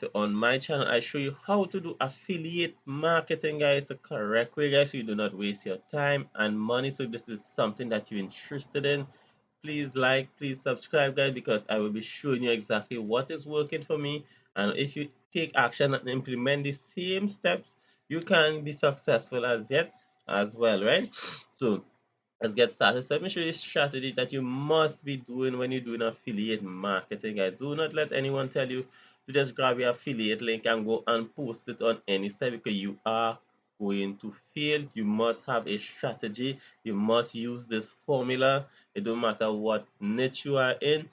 So on my channel, I show you how to do affiliate marketing, guys, the correct way, guys, so you do not waste your time and money. So this is something that you're interested in. Please like, please subscribe, guys, because I will be showing you exactly what is working for me. And if you take action and implement the same steps, you can be successful as well, right? So let's get started. So let me show you the strategy that you must be doing when you're doing affiliate marketing, guys. Do not let anyone tell you to just grab your affiliate link and go and post it on any site, because you are going to fail. You must have a strategy. You must use this formula. It don't matter what niche you are in,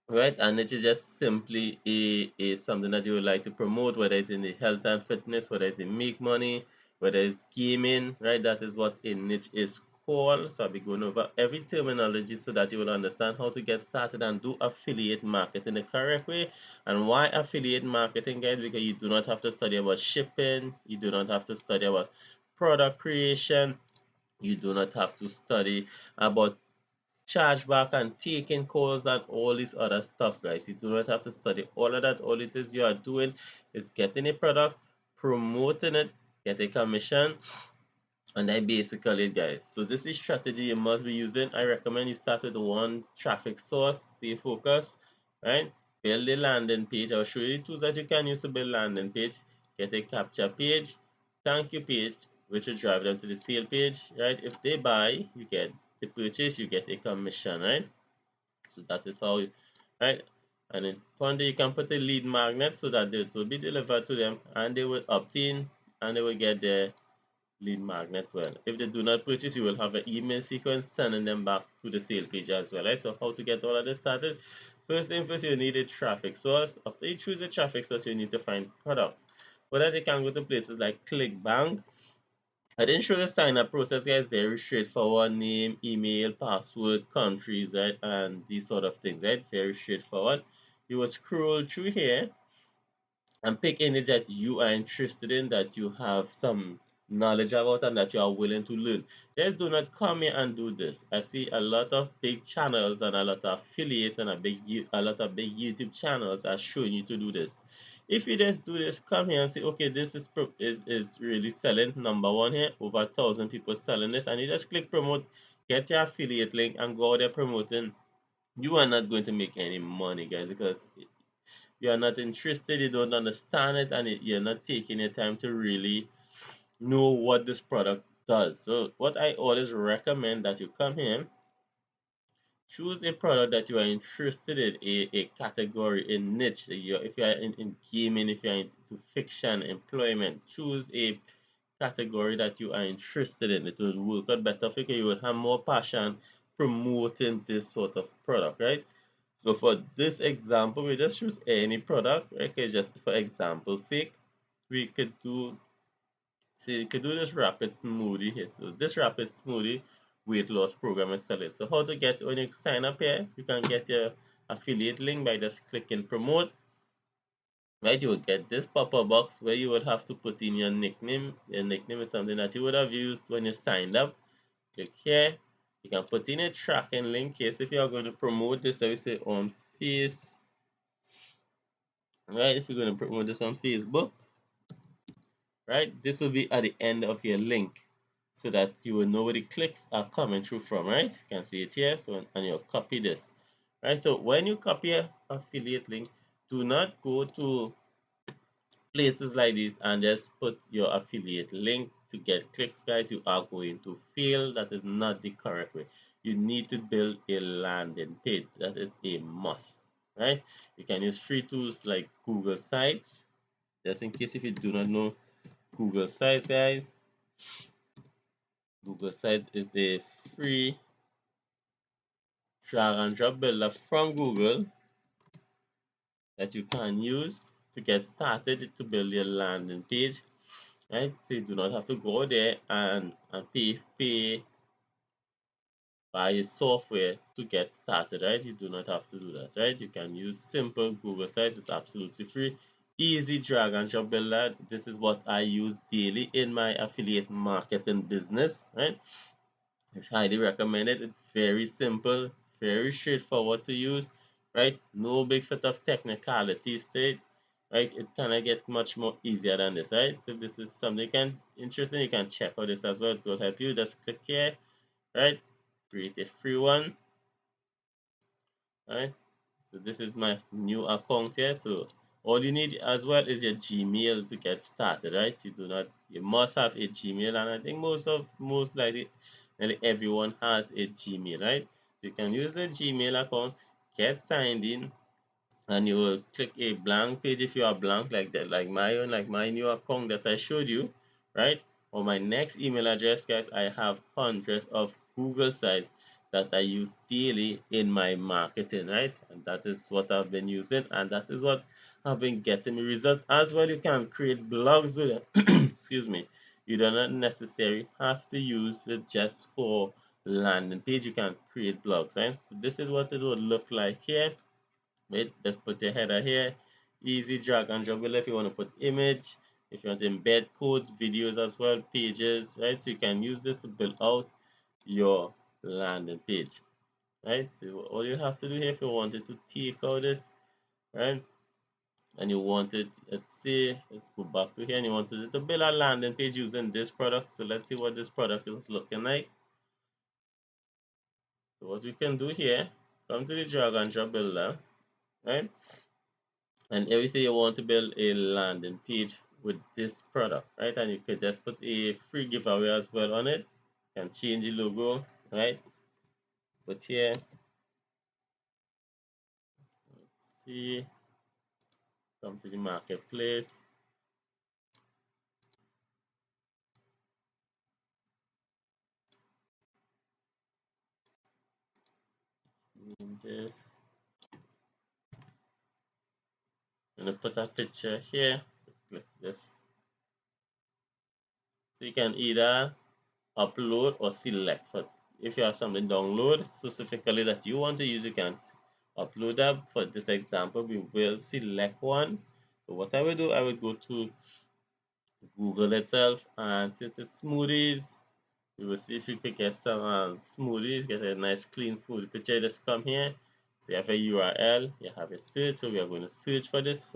right? And it is just simply a something that you would like to promote, whether it's in the health and fitness, whether it's in make money, whether it's gaming, right? That is what a niche is called. So I'll be going over every terminology so that you will understand how to get started and do affiliate marketing the correct way. And why affiliate marketing, guys? Because you do not have to study about shipping, you do not have to study about product creation, you do not have to study about chargeback and taking calls and all this other stuff, guys. You do not have to study all of that. All it is you are doing is getting a product, promoting it, get a commission, and then basically it, guys. So this is strategy you must be using. I recommend you start with one traffic source, stay focused, right? Build a landing page. I'll show you the tools that you can use to build landing page. Get a capture page, thank you page, which will drive them to the sale page, right? If they buy, you get the purchase, you get a commission, right? So that is how, right? And in Fonda, you can put a lead magnet so that it will be delivered to them and they will obtain and they will get their lead magnet well. If they do not purchase, you will have an email sequence sending them back to the sale page as well, right? So how to get all of this started? First thing first, you need a traffic source. After you choose a traffic source, you need to find products. For that, you can go to places like ClickBank. I didn't show the sign up process, guys. Very straightforward. Name, email, password, countries, right? And these sort of things, right? Very straightforward. You will scroll through here and pick any that you are interested in, that you have some knowledge about and that you are willing to learn. Just do not come here and do this. I see a lot of big channels and a lot of affiliates and a lot of big YouTube channels are showing you to do this. If you just do this, come here and say, okay, this is really selling. Number one here, over 1,000 people selling this, and you just click promote, get your affiliate link, and go out there promoting. You are not going to make any money, guys, because you are not interested, you don't understand it, and you're not taking your time to really know what this product does. So what I always recommend that you come here, choose a product that you are interested in, a category, a niche. If you are in gaming, if you are into fiction, employment, choose a category that you are interested in. It will work out better for you. You will have more passion promoting this sort of product, right? So for this example, we just choose any product, okay, just for example's sake. We could do, see, we could do this rapid smoothie here. So this rapid smoothie weight loss program is selling. So how to get, when you sign up here, you can get your affiliate link by just clicking promote, right? You will get this pop-up box where you would have to put in your nickname. Your nickname is something that you would have used when you signed up. Click here. You can put in a tracking link case if you are going to promote this, I would say on Face, right? If you're going to promote this on Facebook, right? This will be at the end of your link so that you will know where the clicks are coming through from, right? You can see it here. So, and you'll copy this, right? So when you copy a affiliate link, do not go to places like this and just put your affiliate link to get clicks, guys. You are going to fail. That is not the correct way. You need to build a landing page. That is a must, right? You can use free tools like Google Sites. Just in case if you do not know Google Sites, guys, Google Sites is a free drag and drop builder from Google that you can use to get started to build your landing page, right? So you do not have to go there and pay buy a software to get started, right? You do not have to do that, right? You can use simple Google Sites. It's absolutely free. Easy drag and drop builder. This is what I use daily in my affiliate marketing business, right? I highly recommend it. It's very simple, very straightforward to use, right? No big set of technicalities to it. right? It kind of get much more easier than this, right? So if this is something you can interesting, you can check out this as well. It will help you. Just click here, right? Create a free one, right? So this is my new account here. So all you need as well is your Gmail to get started, right? You must have a Gmail, and I think most likely nearly everyone has a Gmail, right? So you can use the Gmail account, get signed in, and you will click a blank page if you are blank like that, like my own, like my new account that I showed you, right? On my next email address, guys, I have hundreds of Google sites that I use daily in my marketing, right? And that is what I've been using, and that is what have been getting me results as well. You can create blogs with it. Excuse me. You do not necessarily have to use it just for landing page. You can create blogs, right? So this is what it would look like here. Right? Just put your header here. Easy drag and drop below if you want to put image, if you want to embed codes, videos as well, pages, right? So you can use this to build out your landing page, right? So all you have to do here if you wanted to take out this, right? And you wanted, let's see, let's go back to here and you wanted to build a landing page using this product. So let's see what this product is looking like. So what we can do here, come to the drag and drop builder, right? And here we say you want to build a landing page with this product, right? And you could just put a free giveaway as well on it. You can change the logo, right? Put here, let's see, come to the marketplace, name this, and put a picture here. Click this. So you can either upload or select. For if you have something download specifically that you want to use, you can upload that. For this example, we will select one. So what I will do, I will go to Google itself, and since it's smoothies, you will see if you could get some smoothies, get a nice clean smoothie picture. Just come here. So you have a URL, you have a search. So we are going to search for this.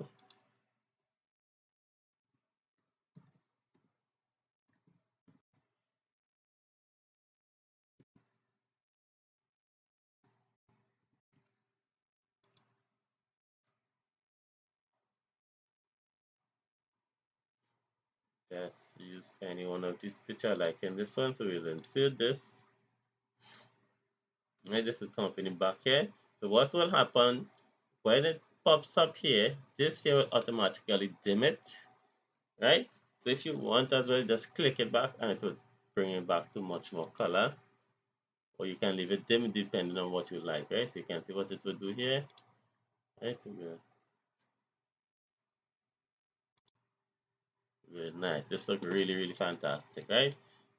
Just use any one of these picture like in this one. So we'll insert this. Right, this is company back here. So what will happen when it pops up here? This here will automatically dim it, right? So if you want as well, just click it back and it will bring it back to much more color. Or you can leave it dim depending on what you like, right? So you can see what it will do here, right? So very nice. This looks really, really fantastic, right?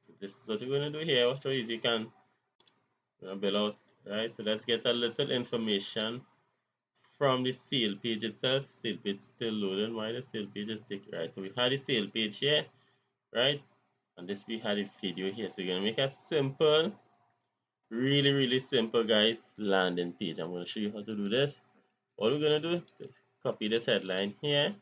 So this is what you're going to do here. What is you can build out, right? So let's get a little information from the sale page itself. Sale page still loading. Why the sale page is taking, right? So we had the sale page here, right? And this we had a video here. So you're gonna make a simple, really, really simple, guys, landing page. I'm gonna show you how to do this. All we're gonna do is copy this headline here.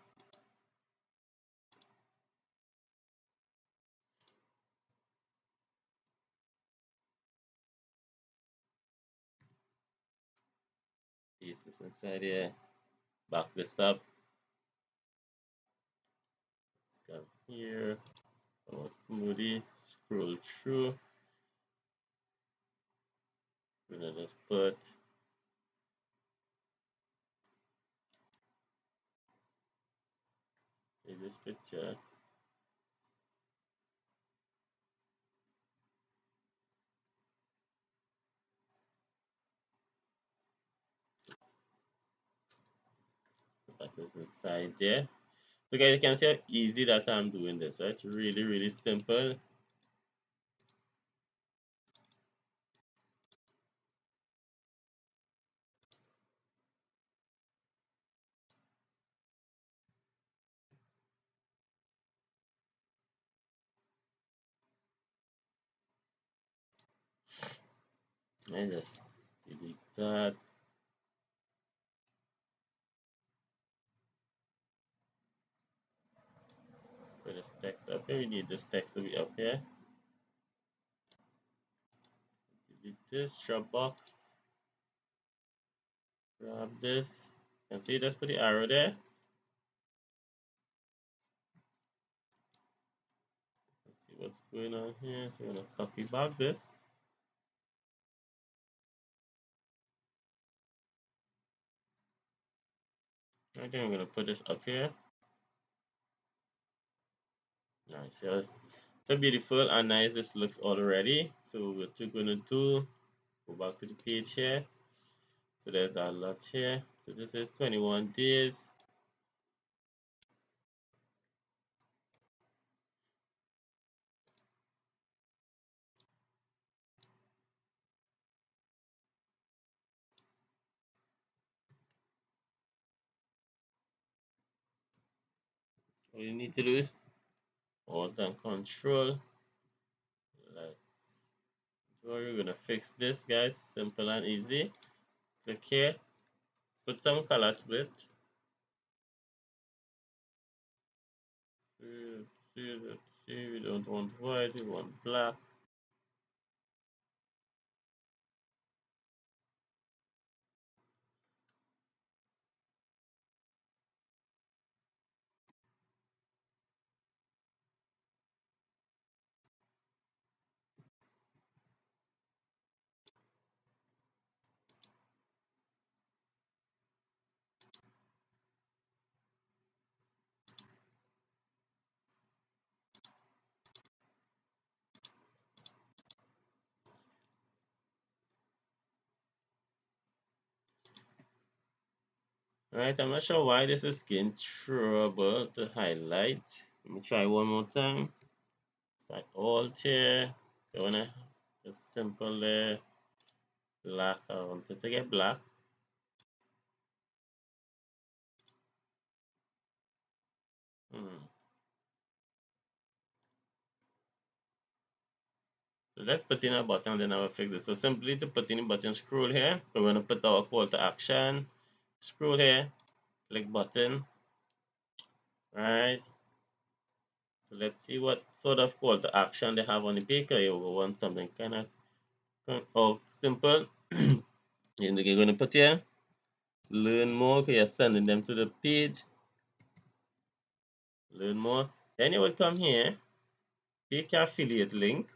Paste this inside here. Back this up. Let's come here. Our smoothie. Scroll through. We're gonna just put in this picture. So that is inside there. So guys, you can see how easy that I'm doing this, right? Really, really simple. I just delete that. this text up here. We need this text to be up here. Delete this drop box. Grab this. And see, just put the arrow there. Let's see what's going on here. So we're gonna copy back this. I think I'm gonna put this up here. Nice, yes. So beautiful and nice this looks already. So what we're gonna do, go back to the page here. So there's a lot here. So this is 21 days. All you need to do is Alt and Control. Let's we're gonna fix this, guys. Simple and easy. Click here, put some color to it. See, we don't want white, we want black. Right, I'm not sure why this is getting trouble to highlight. Let me try one more time. Start Alt here. I wanna just simple black. I wanted to get black. Hmm. So let's put in a button, then I will fix it. So simply to put in a button, scroll here. We're gonna put our call to action. Scroll here, click button. Right. So let's see what sort of call to action they have on the page. You want something kind of simple. And you're gonna put here, learn more. Okay, you're sending them to the page. Learn more. Then you will come here, take your affiliate link,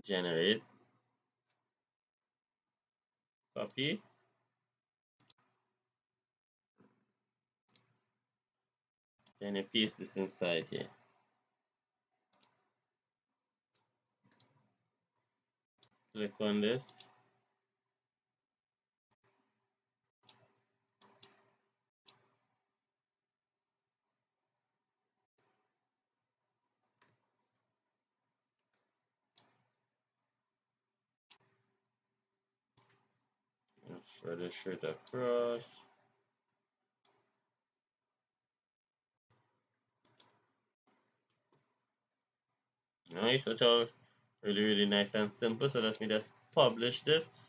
generate, copy, then you paste this inside here. Click on this. And throw this straight across. Nice, that's all really, really nice and simple. So let me just publish this.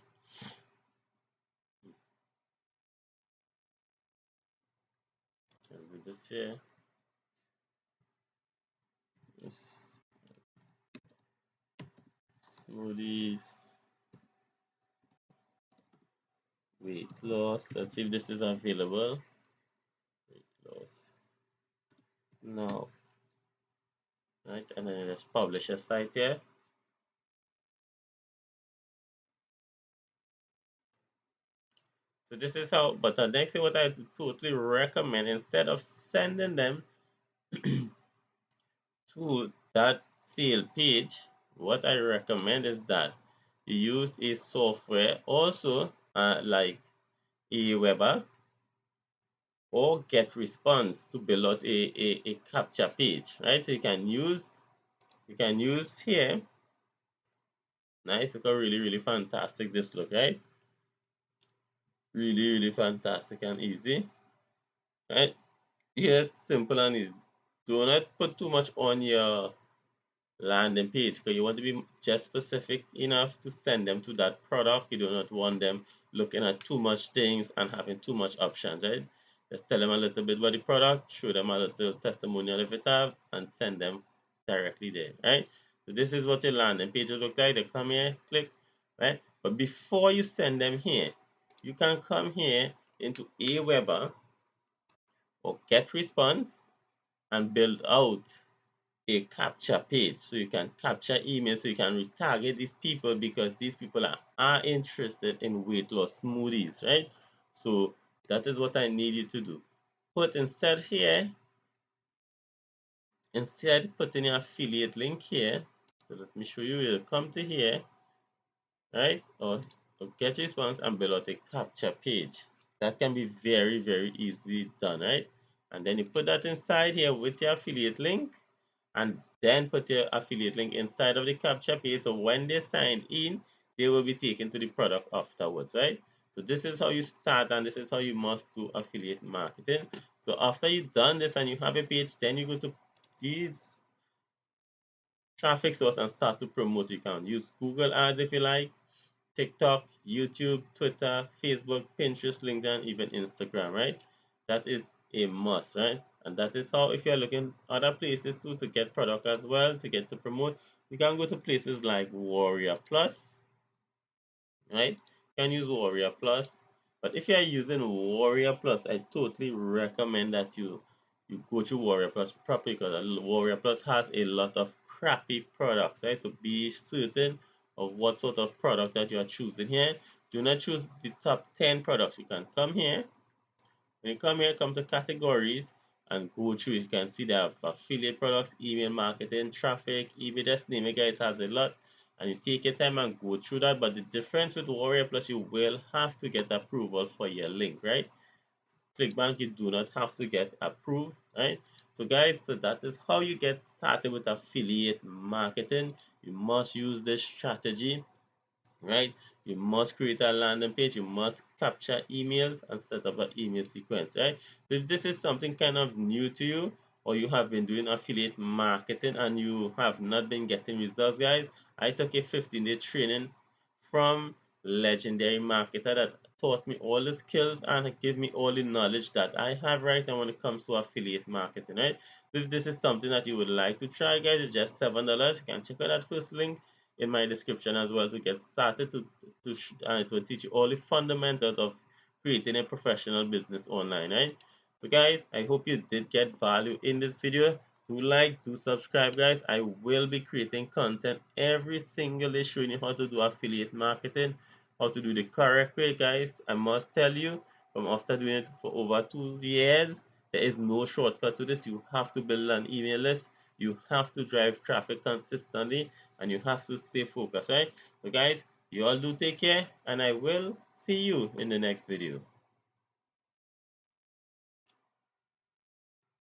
I'll do this here. This smoothies, weight loss. Let's see if this is available. Weight loss. No. Right, and then let's publish a site here. So this is how, but the next thing what I totally recommend, instead of sending them to that sale page, what I recommend is that you use a software also like Aweber or Get Response to build out a capture page, right? So you can use here. Nice, look how really, really fantastic this look, right? Really, really fantastic and easy, right? Yes, simple and easy. Do not put too much on your landing page, because you want to be just specific enough to send them to that product. You do not want them looking at too much things and having too much options, right? Just tell them a little bit about the product, show them a little testimonial if it have, and send them directly there, right? So this is what your landing page will look like. They come here, click, right? But before you send them here, you can come here into Aweber or Get Response and build out a capture page, so you can capture emails, so you can retarget these people, because these people are interested in weight loss smoothies, right? So that is what I need you to do. Put instead here, instead putting your affiliate link here. So let me show you. You'll come to here, right? Or get response and build out a capture page. That can be very, very easily done, right? And then you put that inside here with your affiliate link, and then put your affiliate link inside of the capture page. So when they sign in, they will be taken to the product afterwards, right? So this is how you start, and this is how you must do affiliate marketing. So after you've done this and you have a page, then you go to these traffic source and start to promote. You can use Google ads if you like, TikTok, YouTube, Twitter, Facebook, Pinterest, LinkedIn, even Instagram, right? That is a must, right? And that is how, if you're looking other places too to get product as well, to get to promote, you can go to places like Warrior Plus, right? You can use Warrior Plus. But if you're using Warrior Plus, I totally recommend that you go to Warrior Plus properly, because Warrior Plus has a lot of crappy products, right? So be certain of what sort of product that you are choosing here. Do not choose the top 10 products. You can come here. When you come here, come to categories and go through. You can see they have affiliate products, email marketing, traffic, email, just name it, guys, has a lot. And you take your time and go through that. But the difference with Warrior Plus, you will have to get approval for your link, right? ClickBank, you do not have to get approved, right? So guys, so that is how you get started with affiliate marketing. You must use this strategy, right? You must create a landing page, you must capture emails and set up an email sequence, right? So if this is something kind of new to you, or you have been doing affiliate marketing and you have not been getting results, guys, I took a 15-day training from legendary marketer that taught me all the skills and gave me all the knowledge that I have right now when it comes to affiliate marketing, right? So if this is something that you would like to try, guys, it's just $7. You can check out that first link in my description as well to get started to teach you all the fundamentals of creating a professional business online, right? So guys, I hope you did get value in this video. Do like, do subscribe, guys. I will be creating content every single day showing you how to do affiliate marketing, how to do the correct way, guys. I must tell you, from after doing it for over 2 years, there is no shortcut to this. You have to build an email list, you have to drive traffic consistently, and you have to stay focused, right? So guys, you all do take care, and I will see you in the next video.